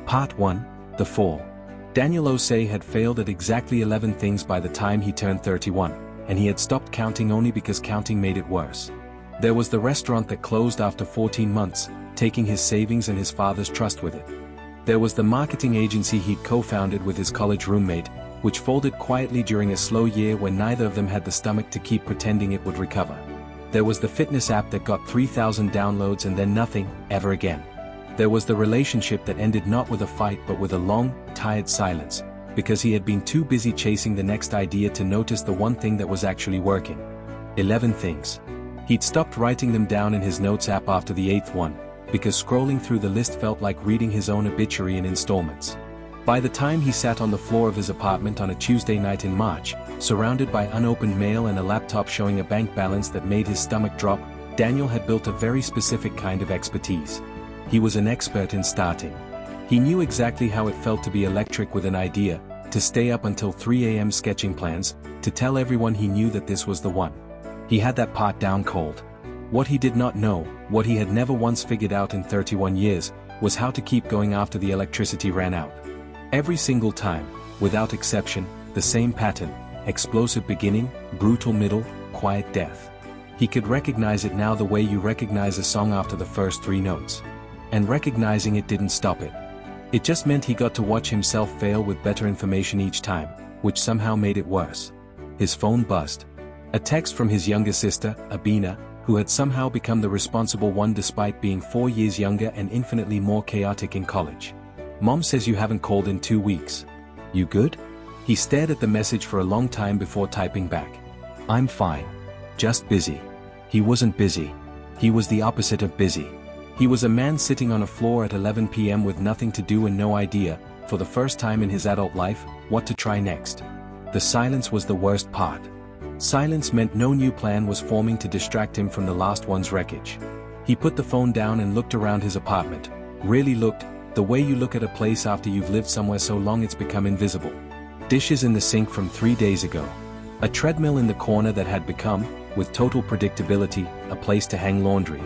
Part 1, The Fall. Daniel Osei had failed at exactly 11 things by the time he turned 31, and he had stopped counting only because counting made it worse. There was the restaurant that closed after 14 months, taking his savings and his father's trust with it. There was the marketing agency he'd co-founded with his college roommate, which folded quietly during a slow year when neither of them had the stomach to keep pretending it would recover. There was the fitness app that got 3,000 downloads and then nothing, ever again. There was the relationship that ended not with a fight but with a long, tired silence, because he had been too busy chasing the next idea to notice the one thing that was actually working. 11 things. He'd stopped writing them down in his notes app after the 8th one, because scrolling through the list felt like reading his own obituary in installments. By the time he sat on the floor of his apartment on a Tuesday night in March, surrounded by unopened mail and a laptop showing a bank balance that made his stomach drop, Daniel had built a very specific kind of expertise. He was an expert in starting. He knew exactly how it felt to be electric with an idea, to stay up until 3 a.m. sketching plans, to tell everyone he knew that this was the one. He had that part down cold. What he did not know, what he had never once figured out in 31 years, was how to keep going after the electricity ran out. Every single time, without exception, the same pattern: explosive beginning, brutal middle, quiet death. He could recognize it now the way you recognize a song after the first 3 notes. And recognizing it didn't stop it. It just meant he got to watch himself fail with better information each time, which somehow made it worse. His phone buzzed. A text from his younger sister, Abina, who had somehow become the responsible one despite being 4 years younger and infinitely more chaotic in college. "Mom says you haven't called in 2 weeks. You good?" He stared at the message for a long time before typing back. "I'm fine. Just busy." He wasn't busy. He was the opposite of busy. He was a man sitting on a floor at 11 p.m. with nothing to do and no idea, for the first time in his adult life, what to try next. The silence was the worst part. Silence meant no new plan was forming to distract him from the last one's wreckage. He put the phone down and looked around his apartment. Really looked, the way you look at a place after you've lived somewhere so long it's become invisible. Dishes in the sink from 3 days ago. A treadmill in the corner that had become, with total predictability, a place to hang laundry.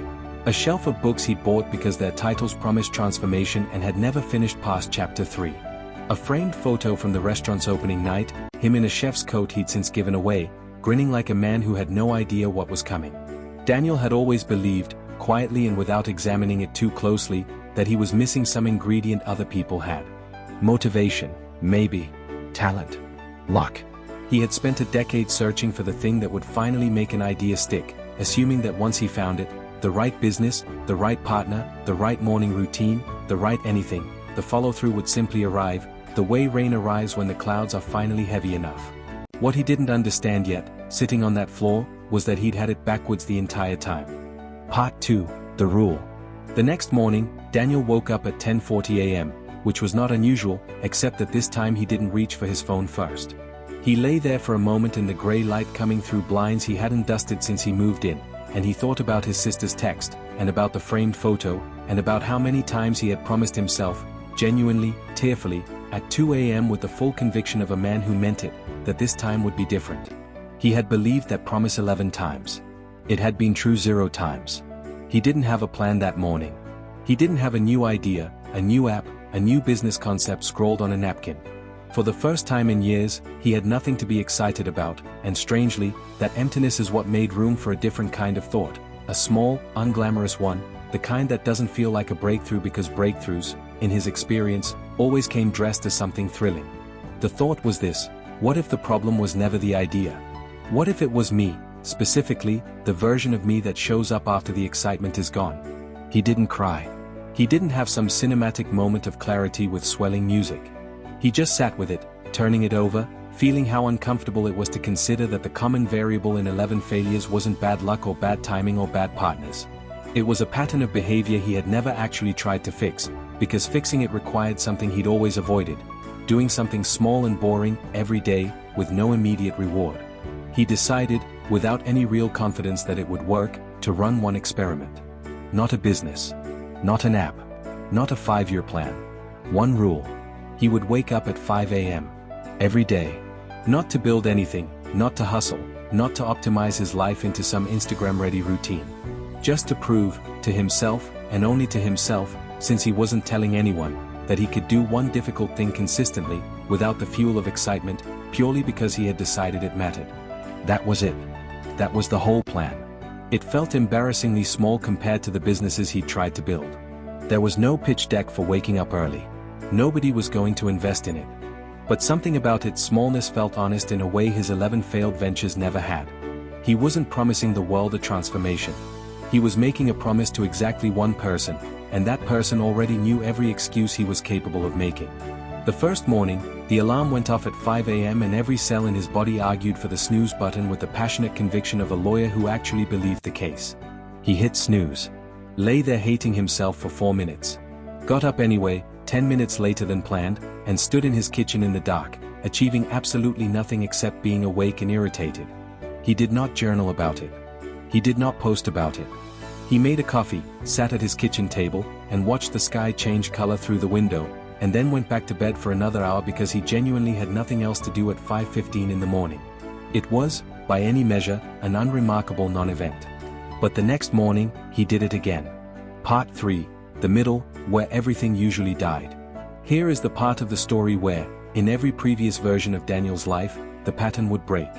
A shelf of books he'd bought because their titles promised transformation and had never finished past chapter 3. A framed photo from the restaurant's opening night, him in a chef's coat he'd since given away, grinning like a man who had no idea what was coming. Daniel had always believed, quietly and without examining it too closely, that he was missing some ingredient other people had. Motivation, maybe. Talent. Luck. He had spent a decade searching for the thing that would finally make an idea stick, assuming that once he found it, the right business, the right partner, the right morning routine, the right anything, the follow-through would simply arrive, the way rain arrives when the clouds are finally heavy enough. What he didn't understand yet, sitting on that floor, was that he'd had it backwards the entire time. Part 2, The Rule. The next morning, Daniel woke up at 10:40 a.m., which was not unusual, except that this time he didn't reach for his phone first. He lay there for a moment in the gray light coming through blinds he hadn't dusted since he moved in, and he thought about his sister's text, and about the framed photo, and about how many times he had promised himself, genuinely, tearfully, at 2 a.m. with the full conviction of a man who meant it, that this time would be different. He had believed that promise 11 times. It had been true 0 times. He didn't have a plan that morning. He didn't have a new idea, a new app, a new business concept scrawled on a napkin. For the first time in years, he had nothing to be excited about, and strangely, that emptiness is what made room for a different kind of thought, a small, unglamorous one, the kind that doesn't feel like a breakthrough because breakthroughs, in his experience, always came dressed as something thrilling. The thought was this: what if the problem was never the idea? What if it was me, specifically, the version of me that shows up after the excitement is gone? He didn't cry. He didn't have some cinematic moment of clarity with swelling music. He just sat with it, turning it over, feeling how uncomfortable it was to consider that the common variable in 11 failures wasn't bad luck or bad timing or bad partners. It was a pattern of behavior he had never actually tried to fix, because fixing it required something he'd always avoided: doing something small and boring, every day, with no immediate reward. He decided, without any real confidence that it would work, to run one experiment. Not a business. Not an app. Not a 5-year plan. One rule. He would wake up at 5 a.m. every day. Not to build anything, not to hustle, not to optimize his life into some Instagram-ready routine. Just to prove, to himself, and only to himself, since he wasn't telling anyone, that he could do one difficult thing consistently, without the fuel of excitement, purely because he had decided it mattered. That was it. That was the whole plan. It felt embarrassingly small compared to the businesses he'd tried to build. There was no pitch deck for waking up early. Nobody was going to invest in it. But something about its smallness felt honest in a way his 11 failed ventures never had. He wasn't promising the world a transformation. He was making a promise to exactly one person, and that person already knew every excuse he was capable of making. The first morning, the alarm went off at 5 a.m. and every cell in his body argued for the snooze button with the passionate conviction of a lawyer who actually believed the case. He hit snooze. Lay there hating himself for 4 minutes. Got up anyway, 10 minutes later than planned, and stood in his kitchen in the dark, achieving absolutely nothing except being awake and irritated. He did not journal about it. He did not post about it. He made a coffee, sat at his kitchen table, and watched the sky change color through the window, and then went back to bed for another hour because he genuinely had nothing else to do at 5:15 in the morning. It was, by any measure, an unremarkable non-event. But the next morning, he did it again. Part 3, the middle, where everything usually died. Here is the part of the story where, in every previous version of Daniel's life, the pattern would break.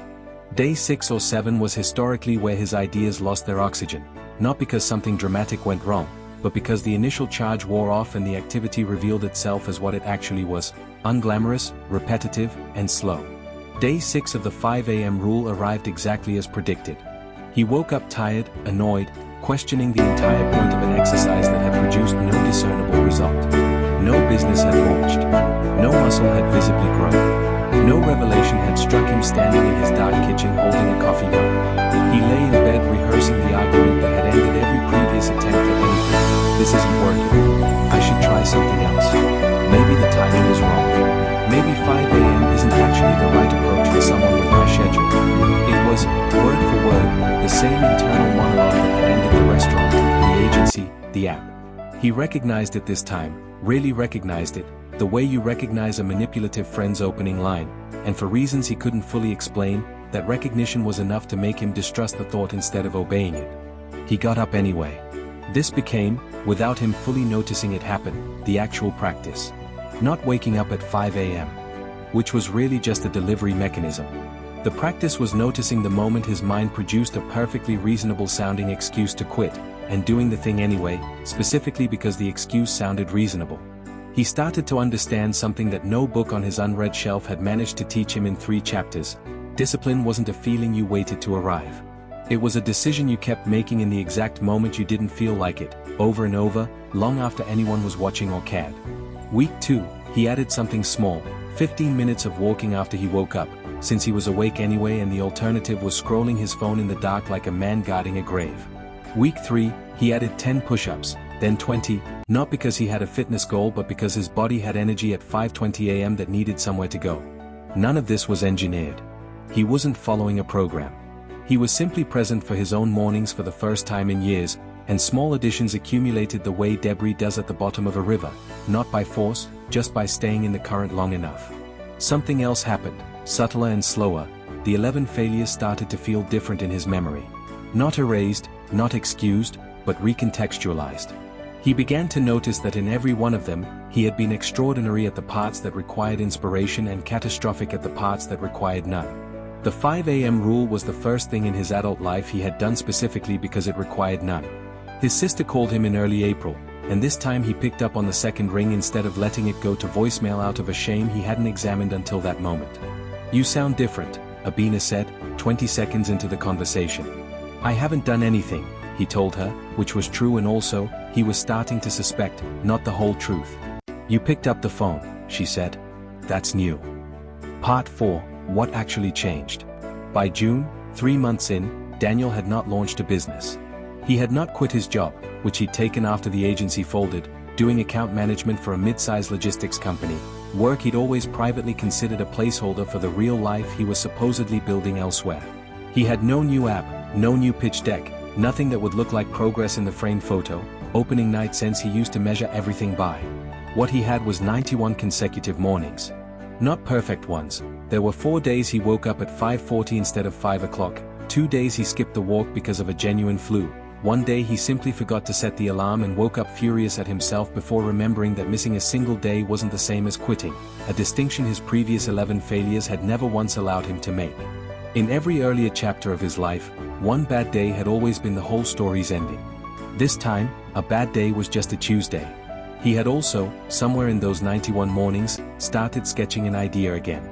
Day 6 or 7 was historically where his ideas lost their oxygen, not because something dramatic went wrong, but because the initial charge wore off and the activity revealed itself as what it actually was: unglamorous, repetitive, and slow. Day 6 of the 5 a.m. rule arrived exactly as predicted. He woke up tired, annoyed, questioning the entire point of an exercise that had produced no discernible result. No business had launched. No muscle had visibly grown. No revelation had struck him standing in his dark kitchen holding a coffee mug. He lay in bed rehearsing the argument that had ended every previous attempt at anything. This isn't working. I should try something else. Maybe the timing is wrong. Maybe 5 a.m. isn't actually the right approach for someone with my schedule. It was, word for word, the same internal monologue that had ended the restaurant, the agency, the app. He recognized it this time, really recognized it, the way you recognize a manipulative friend's opening line, and for reasons he couldn't fully explain, that recognition was enough to make him distrust the thought instead of obeying it. He got up anyway. This became, without him fully noticing it happen, the actual practice. Not waking up at 5 a.m. Which was really just a delivery mechanism. The practice was noticing the moment his mind produced a perfectly reasonable sounding excuse to quit, and doing the thing anyway, specifically because the excuse sounded reasonable. He started to understand something that no book on his unread shelf had managed to teach him in 3 chapters. Discipline wasn't a feeling you waited to arrive. It was a decision you kept making in the exact moment you didn't feel like it, over and over, long after anyone was watching or cared. Week 2, he added something small, 15 minutes of walking after he woke up, since he was awake anyway and the alternative was scrolling his phone in the dark like a man guarding a grave. Week 3, he added 10 push-ups, then 20, not because he had a fitness goal but because his body had energy at 5:20 a.m. that needed somewhere to go. None of this was engineered. He wasn't following a program. He was simply present for his own mornings for the first time in years, and small additions accumulated the way debris does at the bottom of a river, not by force, just by staying in the current long enough. Something else happened, subtler and slower. The 11 failures started to feel different in his memory. Not erased, not excused, but recontextualized. He began to notice that in every one of them, he had been extraordinary at the parts that required inspiration and catastrophic at the parts that required none. The 5 a.m. rule was the first thing in his adult life he had done specifically because it required none. His sister called him in early April, and this time he picked up on the second ring instead of letting it go to voicemail out of a shame he hadn't examined until that moment. "You sound different," Abina said, 20 seconds into the conversation. "I haven't done anything," he told her, which was true, and also, he was starting to suspect, not the whole truth. "You picked up the phone," she said. "That's new." Part 4, What Actually Changed. By June, 3 months in, Daniel had not launched a business. He had not quit his job, which he'd taken after the agency folded, doing account management for a mid-sized logistics company, work he'd always privately considered a placeholder for the real life he was supposedly building elsewhere. He had no new app, no new pitch deck, nothing that would look like progress in the framed photo, opening night since he used to measure everything by. What he had was 91 consecutive mornings. Not perfect ones. There were 4 days he woke up at 5:40 instead of 5 o'clock, 2 days he skipped the walk because of a genuine flu, One day he simply forgot to set the alarm and woke up furious at himself before remembering that missing a single day wasn't the same as quitting, a distinction his previous 11 failures had never once allowed him to make. In every earlier chapter of his life, one bad day had always been the whole story's ending. This time, a bad day was just a Tuesday. He had also, somewhere in those 91 mornings, started sketching an idea again.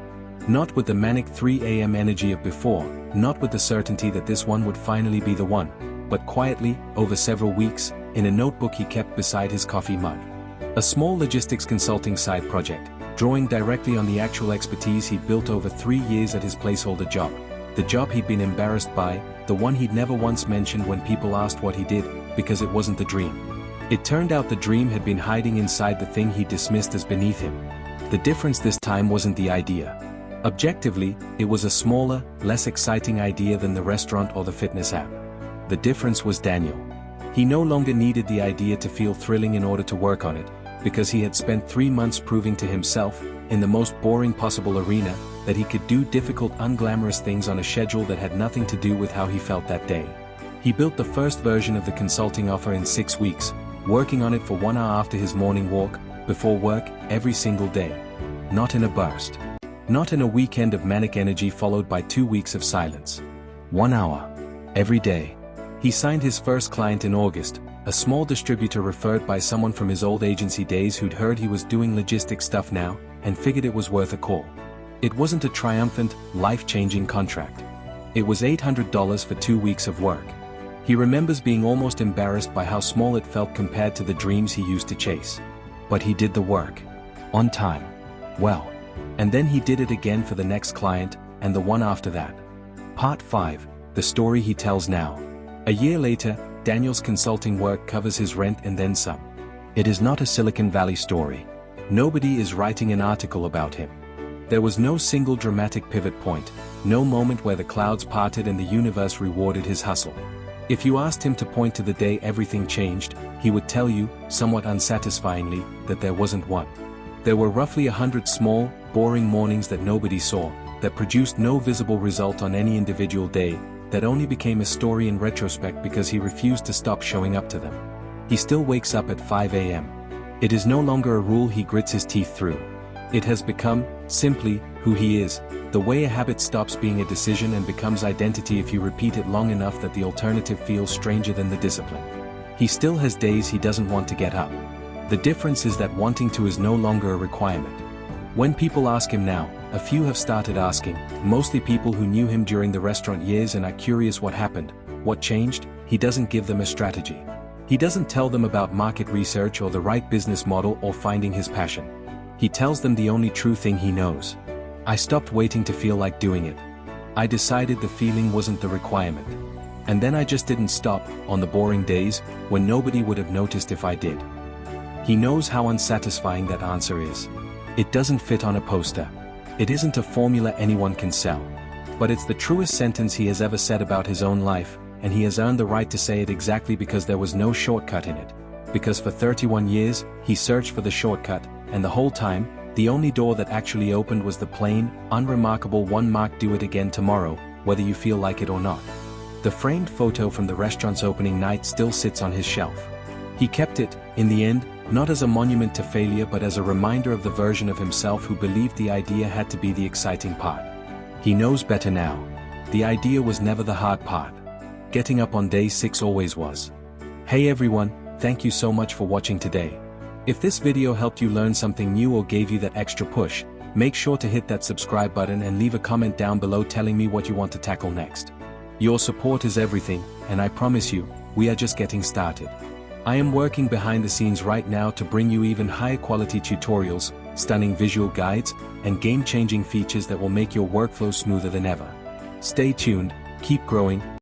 Not with the manic 3 a.m. energy of before, not with the certainty that this one would finally be the one, but quietly, over several weeks, in a notebook he kept beside his coffee mug. A small logistics consulting side project, drawing directly on the actual expertise he'd built over 3 years at his placeholder job. The job he'd been embarrassed by, the one he'd never once mentioned when people asked what he did, because it wasn't the dream. It turned out the dream had been hiding inside the thing he dismissed as beneath him. The difference this time wasn't the idea. Objectively, it was a smaller, less exciting idea than the restaurant or the fitness app. The difference was Daniel. He no longer needed the idea to feel thrilling in order to work on it, because he had spent 3 months proving to himself, in the most boring possible arena, that he could do difficult unglamorous things on a schedule that had nothing to do with how he felt that day. He built the first version of the consulting offer in 6 weeks, working on it for 1 hour after his morning walk, before work, every single day. Not in a burst. Not in a weekend of manic energy followed by 2 weeks of silence. 1 hour. Every day. He signed his first client in August, a small distributor referred by someone from his old agency days who'd heard he was doing logistics stuff now, and figured it was worth a call. It wasn't a triumphant, life-changing contract. It was $800 for 2 weeks of work. He remembers being almost embarrassed by how small it felt compared to the dreams he used to chase. But he did the work. On time. Well. And then he did it again for the next client, and the one after that. Part 5, the story he tells now. A year later, Daniel's consulting work covers his rent and then some. It is not a Silicon Valley story. Nobody is writing an article about him. There was no single dramatic pivot point, no moment where the clouds parted and the universe rewarded his hustle. If you asked him to point to the day everything changed, he would tell you, somewhat unsatisfyingly, that there wasn't one. There were roughly 100 small, boring mornings that nobody saw, that produced no visible result on any individual day, that only became a story in retrospect because he refused to stop showing up to them. He still wakes up at 5 a.m. It is no longer a rule he grits his teeth through. It has become, simply, who he is, the way a habit stops being a decision and becomes identity if you repeat it long enough that the alternative feels stranger than the discipline. He still has days he doesn't want to get up. The difference is that wanting to is no longer a requirement. When people ask him now, a few have started asking, mostly people who knew him during the restaurant years and are curious what happened, what changed. He doesn't give them a strategy. He doesn't tell them about market research or the right business model or finding his passion. He tells them the only true thing he knows. I stopped waiting to feel like doing it. I decided the feeling wasn't the requirement. And then I just didn't stop, on the boring days, when nobody would have noticed if I did. He knows how unsatisfying that answer is. It doesn't fit on a poster. It isn't a formula anyone can sell. But it's the truest sentence he has ever said about his own life, and he has earned the right to say it exactly because there was no shortcut in it. Because for 31 years, he searched for the shortcut, and the whole time, the only door that actually opened was the plain, unremarkable one marked "Do it again tomorrow, whether you feel like it or not." The framed photo from the restaurant's opening night still sits on his shelf. He kept it, in the end, not as a monument to failure but as a reminder of the version of himself who believed the idea had to be the exciting part. He knows better now. The idea was never the hard part. Getting up on day 6 always was. Hey everyone, thank you so much for watching today. If this video helped you learn something new or gave you that extra push, make sure to hit that subscribe button and leave a comment down below telling me what you want to tackle next. Your support is everything, and I promise you, we are just getting started. I am working behind the scenes right now to bring you even higher quality tutorials, stunning visual guides, and game-changing features that will make your workflow smoother than ever. Stay tuned, keep growing,